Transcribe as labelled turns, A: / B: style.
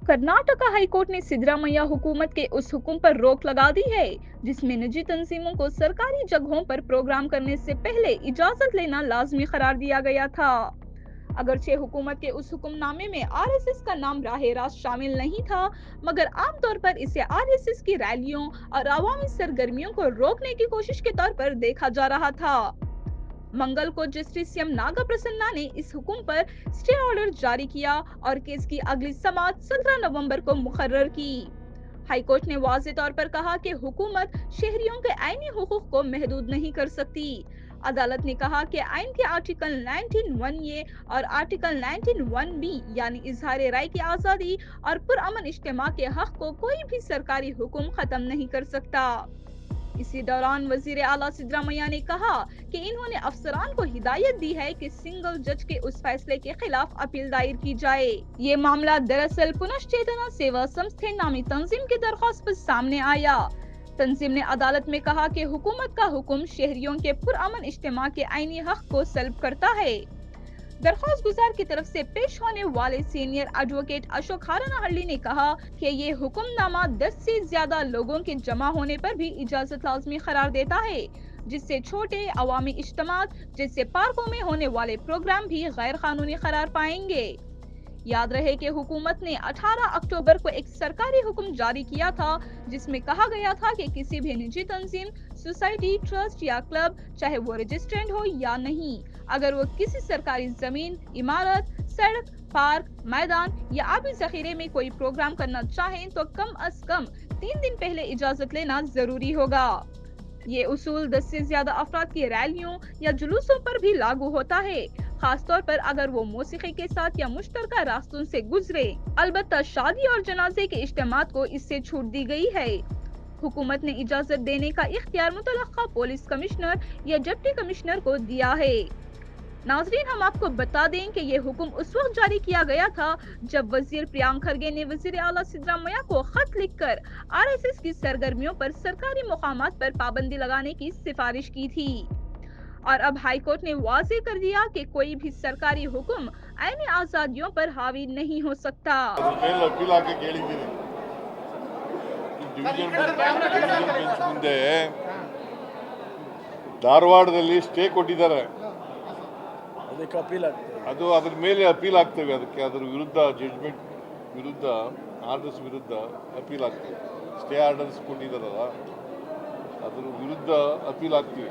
A: Karnataka high court ने सिद्धरामैया हुकूमत के उस हुक्म पर रोक लगा दी है जिसमें निजी तंजीमों को सरकारी जगहों पर प्रोग्राम करने से पहले इजाजत लेना लाजमी करार दिया गया था। अगरचे हुकूमत के उस हुक्मनामे में आरएसएस का नाम राह रास्त शामिल नहीं था, मगर आमतौर पर इसे आरएसएस की रैलियों और अवामी सरगर्मियों को रोकने की कोशिश के तौर पर देखा जा रहा था। मंगल को जस्टिस एम नागा प्रसन्ना ने इस हुक्म पर स्टे ऑर्डर जारी किया और केस की अगली समाअत 17 नवंबर को मुकर्रर की। हाईकोर्ट ने वाज़ेह तौर पर कहा कि हुकूमत शहरियों के आईनी हुकूक को महदूद नहीं कर सकती। अदालत ने कहा कि आइन के आर्टिकल 19(1)(a) और आर्टिकल 19(1)(b) यानी इजहार राय की आज़ादी और पुरअमन इज्तिमा के हक को कोई भी सरकारी हुक्म खत्म नहीं कर सकता। इसी दौरान वजीर आला सिद्धरामैया ने कहा कि इन्होंने अफसरान को हिदायत दी है कि सिंगल जज के उस फैसले के खिलाफ अपील दायर की जाए। ये मामला दरअसल पुनश्चेतना सेवा संस्थे नामी तंजीम की दरख्वास्त पर सामने आया। तंजीम ने अदालत में कहा कि हुकूमत का हुक्म शहरियों के पुरअमन इज्तिमा के आईनी हक को सल्ब करता है। दरख्वास्त गुजार की तरफ से पेश होने वाले सीनियर एडवोकेट अशोक हारानाहल्ली ने कहा कि ये हुक्मनामा 10 से ज्यादा लोगों के जमा होने पर भी इजाजत लाजमी करार देता है, जिससे छोटे अवामी इज्तिमात जैसे पार्कों में होने वाले प्रोग्राम भी गैर कानूनी करार पाएंगे। याद रहे कि हुकूमत ने 18 अक्टूबर को एक सरकारी हुक्म जारी किया था जिसमें कहा गया था कि किसी भी निजी तंजीम, सोसाइटी, ट्रस्ट या क्लब, चाहे वो रजिस्ट्रेंड हो या नहीं, अगर वो किसी सरकारी जमीन, इमारत, सड़क, पार्क, मैदान या आबी जखीरे में कोई प्रोग्राम करना चाहें तो कम अज कम 3 दिन पहले इजाजत लेना जरूरी होगा। ये उसूल 10 से ज्यादा अफराद की रैलियों या जुलूसों पर भी लागू होता है, खासतौर पर अगर वो मौसीकी के साथ या मुश्तरका रास्तों से गुजरे। अलबत्ता शादी और जनाजे के इज्तिमात को इससे छूट दी गई है। हुकूमत ने इजाजत देने का इख्तियार मुतलक्का पुलिस कमिश्नर या डिप्टी कमिश्नर को दिया है। नाजरीन, हम आपको बता दें कि ये हुक्म उस वक्त जारी किया गया था जब वजीर प्रियांक खरगे ने वजीर आला सिद्धरामैया को खत लिखकर आरएसएस की सरगर्मियों पर सरकारी मुकामात पर पाबंदी लगाने की सिफारिश की थी। और अब हाईकोर्ट ने वाज़ेह कर दिया कि कोई भी सरकारी हुक्म आईनी आजादियों पर हावी नहीं हो सकता।
B: ಮುಂದೆ ಧಾರವಾಡದಲ್ಲಿ ಸ್ಟೇ ಕೊಟ್ಟಿದ್ದಾರೆ,
C: ಅದಕ್ಕೆ ಅಪೀಲ್ ಆಗ್ತದೆ.
B: ಅದು ಅದ್ರ ಮೇಲೆ ಅಪೀಲ್ ಆಗ್ತೇವೆ. ಅದಕ್ಕೆ ಅದರ ವಿರುದ್ಧ ಜಡ್ಜ್ಮೆಂಟ್ ವಿರುದ್ಧ ಆರ್ಡರ್ಸ್ ವಿರುದ್ಧ ಅಪೀಲ್ ಆಗ್ತೇವೆ. ಸ್ಟೇ ಆರ್ಡರ್ಸ್ ಕೊಟ್ಟಿದ್ದಾರಲ್ಲ ಅದ್ರ ವಿರುದ್ಧ ಅಪೀಲ್ ಆಗ್ತೀವಿ.